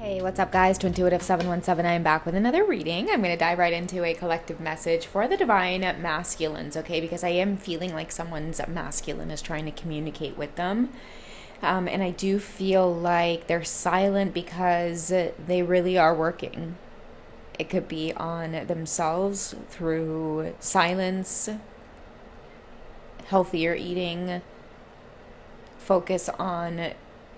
Hey, what's up, guys? To Intuitive 717, I am back with another reading. I'm going to dive right into a collective message for the divine masculines, okay? Because I am feeling like someone's masculine is trying to communicate with them. And I do feel like they're silent because they really are working. It could be on themselves through silence, healthier eating, focus on,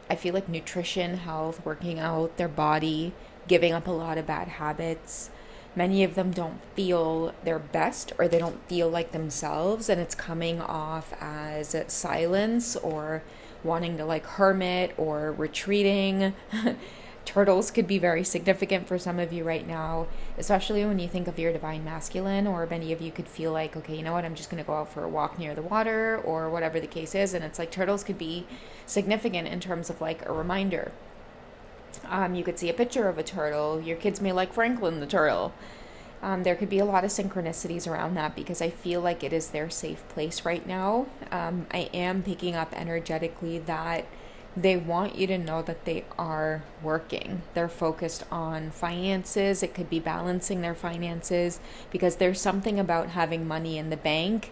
I feel like, nutrition, health, working out, their body, giving up a lot of bad habits. Many of them don't feel their best, or they don't feel like themselves, and it's coming off as silence or wanting to like hermit or retreating. Turtles could be very significant for some of you right now, especially when you think of your divine masculine, or many of you could feel like, okay, you know what, I'm just going to go out for a walk near the water, or whatever the case is. And it's like turtles could be significant in terms of like a reminder. You could see a picture of a turtle. Your kids may like Franklin the turtle. There could be a lot of synchronicities around that because I feel like it is their safe place right now. I am picking up energetically that they want you to know that they are working. They're focused on finances. It could be balancing their finances because there's something about having money in the bank,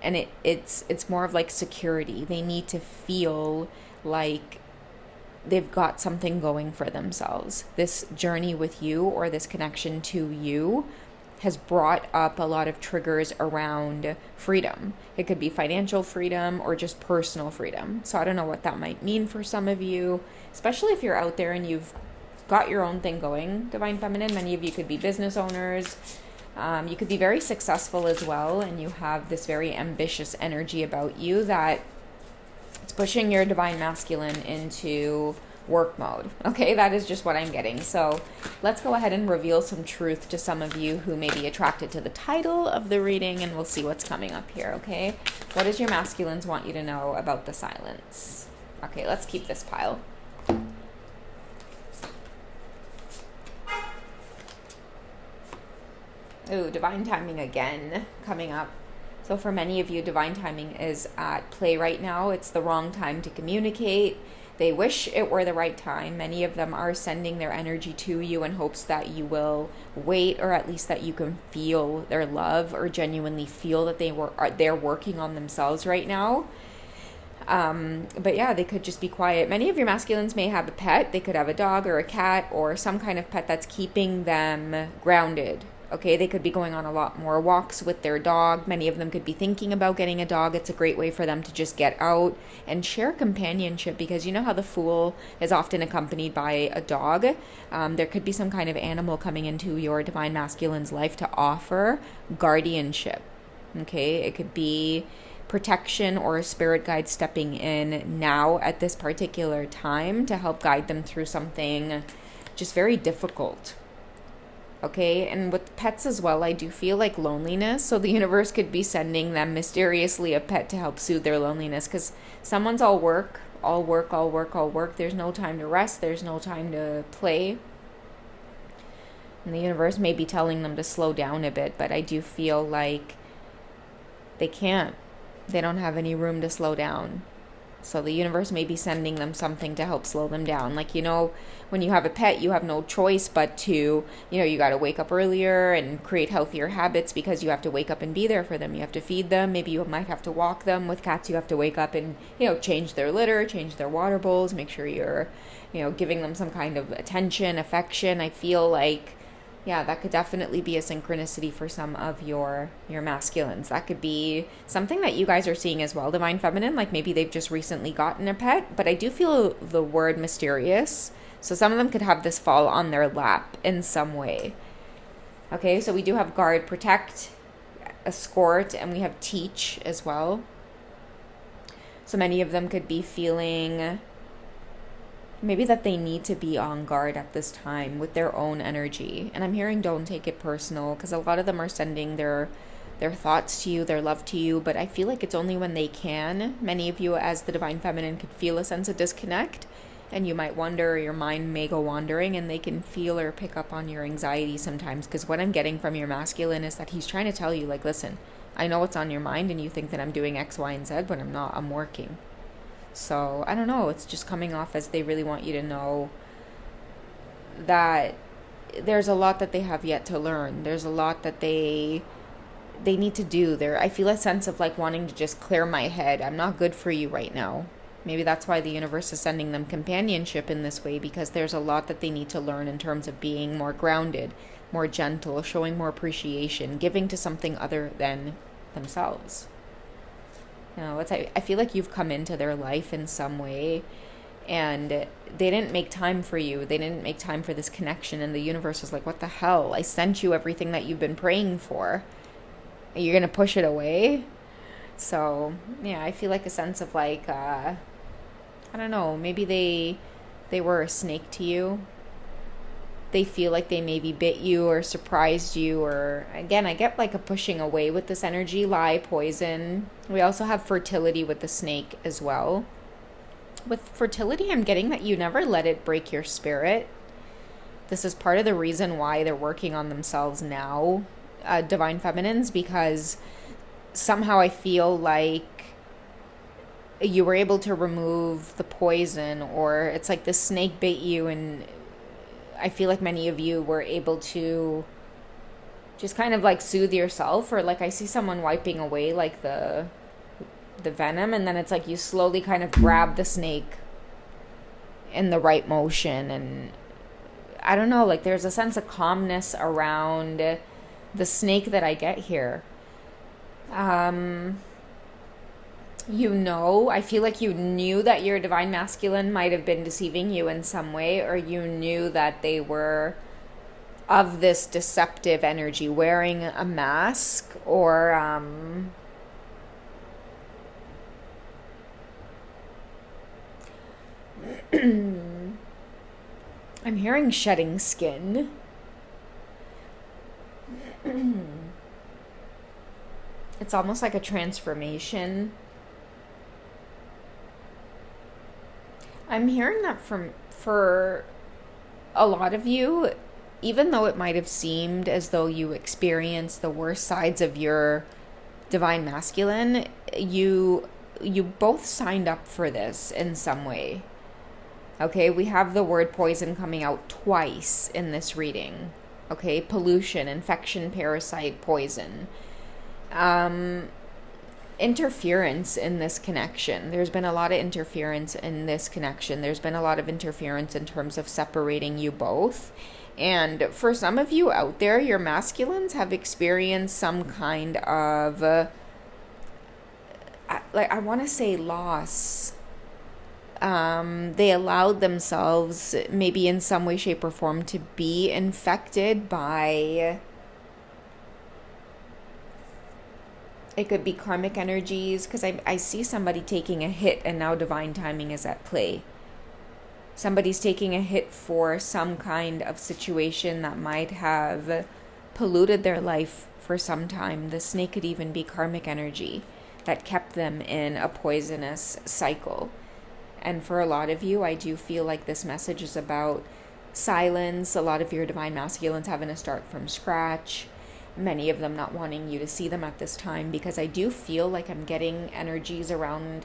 and it's more of like security. They need to feel like they've got something going for themselves. This journey with you, or this connection to you, has brought up a lot of triggers around freedom. It could be financial freedom or just personal freedom. So I don't know what that might mean for some of you, especially if you're out there and you've got your own thing going, Divine Feminine. Many of you could be business owners. You could be very successful as well, and you have this very ambitious energy about you that it's pushing your Divine Masculine into work mode. Okay, that is just what I'm getting. So let's go ahead and reveal some truth to some of you who may be attracted to the title of the reading, and we'll see what's coming up here. Okay, what does your masculines want you to know about the silence? Okay, let's keep this pile. Ooh, divine timing again coming up. So for many of you, divine timing is at play right now. It's the wrong time to communicate. They wish it were the right time. Many of them are sending their energy to you in hopes that you will wait, or at least that you can feel their love or genuinely feel that they're working on themselves right now. But yeah, they could just be quiet. Many of your masculines may have a pet. They could have a dog or a cat or some kind of pet that's keeping them grounded. Okay, they could be going on a lot more walks with their dog. Many of them could be thinking about getting a dog. It's a great way for them to just get out and share companionship, because you know how the Fool is often accompanied by a dog. There could be some kind of animal coming into your divine masculine's life to offer guardianship. Okay, it could be protection or a spirit guide stepping in now at this particular time to help guide them through something just very difficult. Okay, and with pets as well, I do feel like loneliness. So the universe could be sending them mysteriously a pet to help soothe their loneliness, because someone's all work. There's no time to rest. There's no time to play. And the universe may be telling them to slow down a bit, but I do feel like they can't. They don't have any room to slow down. So the universe may be sending them something to help slow them down. Like, you know, when you have a pet, you have no choice but to, you know, you got to wake up earlier and create healthier habits because you have to wake up and be there for them. You have to feed them. Maybe you might have to walk them. With cats, you have to wake up and, you know, change their litter, change their water bowls, make sure you're, you know, giving them some kind of attention, affection. I feel like, yeah, that could definitely be a synchronicity for some of your masculines. That could be something that you guys are seeing as well, Divine Feminine. Like maybe they've just recently gotten a pet, but I do feel the word mysterious. So some of them could have this fall on their lap in some way. Okay, so we do have guard, protect, escort, and we have teach as well. So many of them could be feeling maybe that they need to be on guard at this time with their own energy. And I'm hearing don't take it personal, because a lot of them are sending their thoughts to you, their love to you, but I feel like it's only when they can. Many of you as the Divine Feminine could feel a sense of disconnect, and you might wonder, your mind may go wandering, and they can feel or pick up on your anxiety sometimes, because what I'm getting from your masculine is that he's trying to tell you, like, listen, I know what's on your mind, and you think that I'm doing X, Y, and Z, but I'm not. I'm working. So I don't know, it's just coming off as they really want you to know that there's a lot that they have yet to learn. There's a lot that they need to do. I feel a sense of like wanting to just clear my head. I'm not good for you right now. Maybe that's why the universe is sending them companionship in this way, because there's a lot that they need to learn in terms of being more grounded, more gentle, showing more appreciation, giving to something other than themselves. I feel like you've come into their life in some way, and they didn't make time for you. They didn't make time for this connection, and the universe was like, what the hell? I sent you everything that you've been praying for. You're going to push it away? So, yeah, I feel like a sense of like, I don't know, maybe they were a snake to you. They feel like they maybe bit you or surprised you, or again, I get like a pushing away with this energy, lie, poison. We also have fertility with the snake as well. With fertility, I'm getting that you never let it break your spirit. This is part of the reason why they're working on themselves now, divine feminines, because somehow I feel like you were able to remove the poison, or it's like the snake bit you, and I feel like many of you were able to just kind of like soothe yourself, or like I see someone wiping away like the venom, and then it's like you slowly kind of grab the snake in the right motion, and I don't know, like there's a sense of calmness around the snake that I get here. I feel like you knew that your divine masculine might have been deceiving you in some way, or you knew that they were of this deceptive energy, wearing a mask, or I'm hearing shedding skin. It's almost like a transformation. I'm hearing that for a lot of you, even though it might have seemed as though you experienced the worst sides of your divine masculine, you both signed up for this in some way. Okay, we have the word poison coming out twice in this reading. Okay, pollution, infection, parasite, poison. Interference in this connection. There's been a lot of interference in this connection. There's been a lot of interference in terms of separating you both. And for some of you out there, your masculines have experienced some kind of, I want to say loss. They allowed themselves, maybe in some way, shape, or form, to be infected by, it could be karmic energies, because I see somebody taking a hit, and now divine timing is at play. Somebody's taking a hit for some kind of situation that might have polluted their life for some time. The snake could even be karmic energy that kept them in a poisonous cycle. And for a lot of you, I do feel like this message is about silence. A lot of your divine masculines having to start from scratch. Many of them not wanting you to see them at this time, because I do feel like I'm getting energies around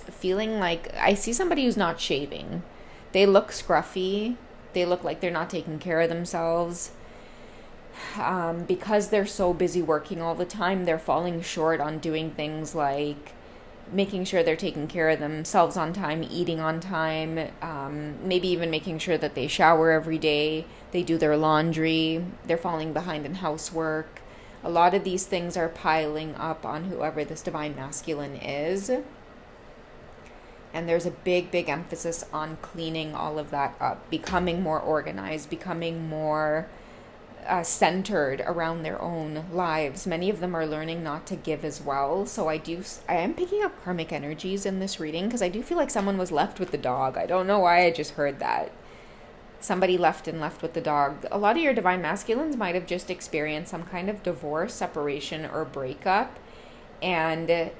feeling like I see somebody who's not shaving. They look scruffy. They look like they're not taking care of themselves. Because they're so busy working all the time, they're falling short on doing things like making sure they're taking care of themselves on time, eating on time, maybe even making sure that they shower every day, they do their laundry, they're falling behind in housework. A lot of these things are piling up on whoever this divine masculine is. And there's a big, big emphasis on cleaning all of that up, becoming more organized, becoming more centered around their own lives. Many of them are learning not to give as well. So I am picking up karmic energies in this reading, because I do feel like someone was left with the dog. I don't know why I just heard that. Somebody left with the dog. A lot of your divine masculines might have just experienced some kind of divorce, separation, or breakup, and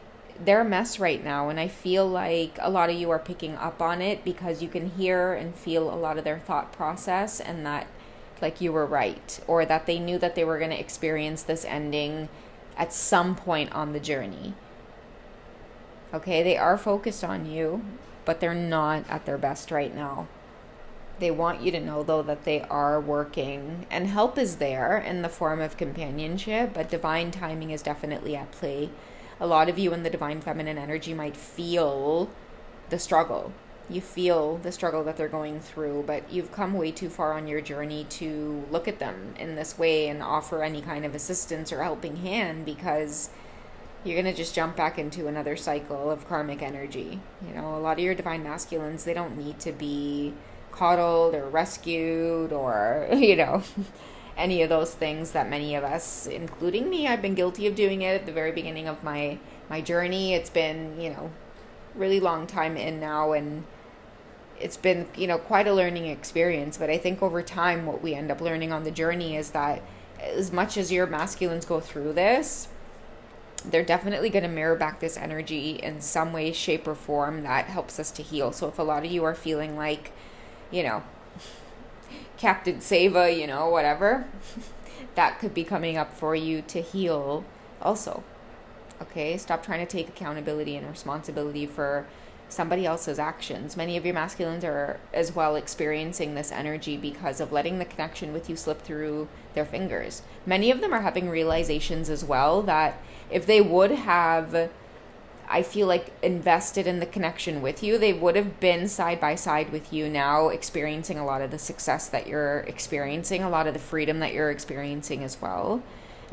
they're a mess right now. And I feel like a lot of you are picking up on it, because you can hear and feel a lot of their thought process, and that like you were right, or that they knew that they were going to experience this ending at some point on the journey. Okay, they are focused on you, but they're not at their best right now. They want you to know, though, that they are working, and help is there in the form of companionship, but divine timing is definitely at play. A lot of you in the divine feminine energy might feel the struggle. You feel the struggle that they're going through, but you've come way too far on your journey to look at them in this way and offer any kind of assistance or helping hand, because you're going to just jump back into another cycle of karmic energy. You know, a lot of your divine masculines, they don't need to be coddled or rescued or, you know, any of those things that many of us, including me, I've been guilty of doing it at the very beginning of my journey. It's been, you know, really long time in now, and it's been, you know, quite a learning experience. But I think over time what we end up learning on the journey is that as much as your masculines go through this, they're definitely going to mirror back this energy in some way, shape, or form that helps us to heal. So if a lot of you are feeling like, you know, Captain Sava, you know, whatever, that could be coming up for you to heal also. Okay, stop trying to take accountability and responsibility for somebody else's actions. Many of your masculines are as well experiencing this energy because of letting the connection with you slip through their fingers. Many of them are having realizations as well that if they would have, I feel like, invested in the connection with you, they would have been side by side with you now, experiencing a lot of the success that you're experiencing, a lot of the freedom that you're experiencing as well.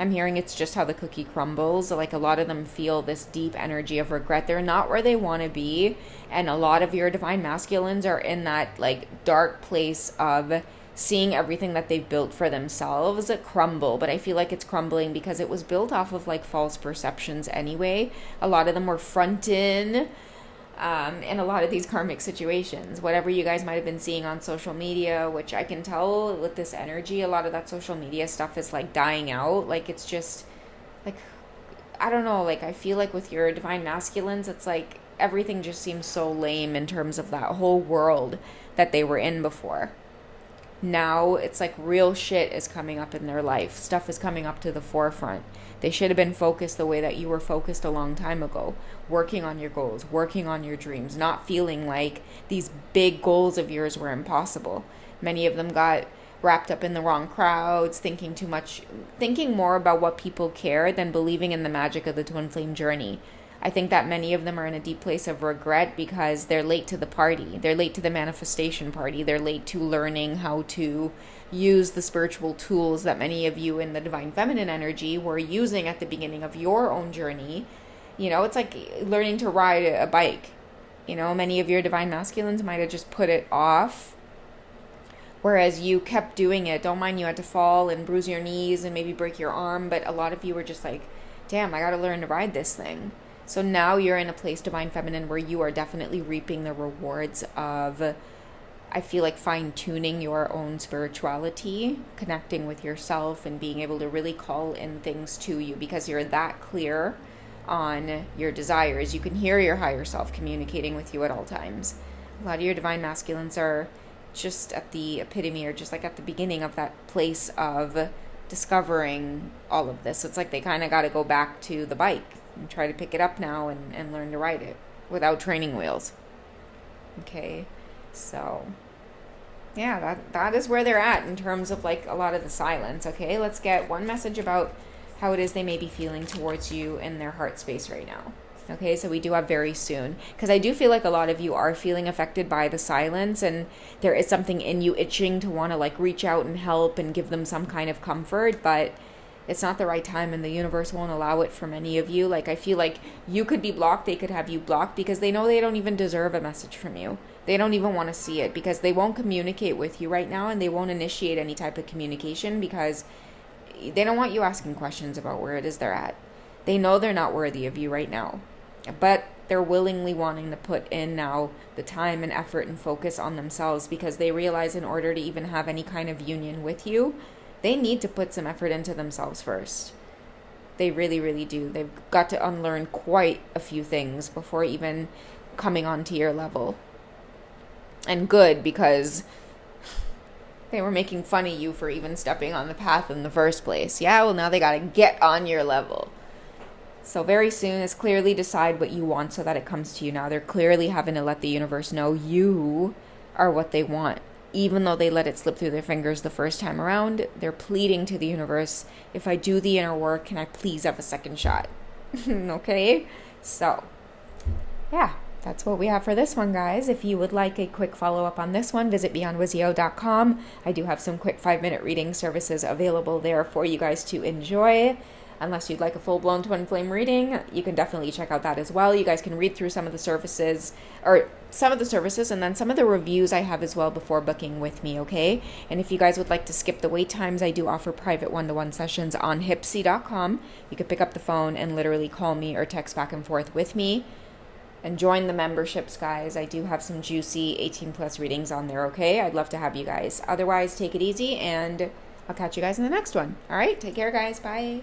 I'm hearing it's just how the cookie crumbles. Like, a lot of them feel this deep energy of regret. They're not where they want to be. And a lot of your divine masculines are in that like dark place of seeing everything that they've built for themselves crumble. But I feel like it's crumbling because it was built off of like false perceptions anyway. A lot of them were fronted in a lot of these karmic situations. Whatever you guys might have been seeing on social media, which I can tell with this energy, a lot of that social media stuff is like dying out. Like, it's just like, I don't know, like I feel like with your divine masculines, it's like everything just seems so lame in terms of that whole world that they were in before. Now it's like real shit is coming up in their life. Stuff is coming up to the forefront. They should have been focused the way that you were focused a long time ago. Working on your goals, working on your dreams, not feeling like these big goals of yours were impossible. Many of them got wrapped up in the wrong crowds, thinking too much, thinking more about what people care than believing in the magic of the twin flame journey. I think that many of them are in a deep place of regret because they're late to the party. They're late to the manifestation party. They're late to learning how to use the spiritual tools that many of you in the divine feminine energy were using at the beginning of your own journey. You know, it's like learning to ride a bike. You know, many of your divine masculines might have just put it off, whereas you kept doing it. Don't mind you had to fall and bruise your knees and maybe break your arm, but a lot of you were just like, damn, I got to learn to ride this thing. So now you're in a place, divine feminine, where you are definitely reaping the rewards of, I feel like, fine-tuning your own spirituality, connecting with yourself, and being able to really call in things to you because you're that clear on your desires. You can hear your higher self communicating with you at all times. A lot of your divine masculines are just at the epitome, or just like at the beginning of that place of discovering all of this. It's like they kind of got to go back to the bike and try to pick it up now and learn to ride it without training wheels. Okay, so yeah, that is where they're at in terms of like a lot of the silence. Okay, let's get one message about how it is they may be feeling towards you in their heart space right now. Okay, so we do have very soon, because I do feel like a lot of you are feeling affected by the silence, and there is something in you itching to want to like reach out and help and give them some kind of comfort, but it's not the right time, and the universe won't allow it for many of you. Like, I feel like you could be blocked, they could have you blocked, because they know they don't even deserve a message from you. They don't even want to see it, because they won't communicate with you right now, and they won't initiate any type of communication because they don't want you asking questions about where it is they're at. They know they're not worthy of you right now, but they're willingly wanting to put in now the time and effort and focus on themselves, because they realize in order to even have any kind of union with you, they need to put some effort into themselves first. They really, really do. They've got to unlearn quite a few things before even coming onto your level. And good, because they were making fun of you for even stepping on the path in the first place. Yeah, well, now they got to get on your level. So very soon is clearly decide what you want so that it comes to you now. They're clearly having to let the universe know you are what they want. even though they let it slip through their fingers the first time around, they're pleading to the universe, if I do the inner work, can I please have a second shot? Okay? So, yeah, that's what we have for this one, guys. If you would like a quick follow-up on this one, visit beyondwizio.com. I do have some quick 5-minute reading services available there for you guys to enjoy. Unless you'd like a full-blown twin flame reading, you can definitely check out that as well. You guys can read through some of the services, and then some of the reviews I have as well before booking with me, okay? And if you guys would like to skip the wait times, I do offer private one-to-one sessions on hipsy.com. You could pick up the phone and literally call me or text back and forth with me. And join the memberships, guys. I do have some juicy 18-plus readings on there, okay? I'd love to have you guys. Otherwise, take it easy, and I'll catch you guys in the next one. All right? Take care, guys. Bye.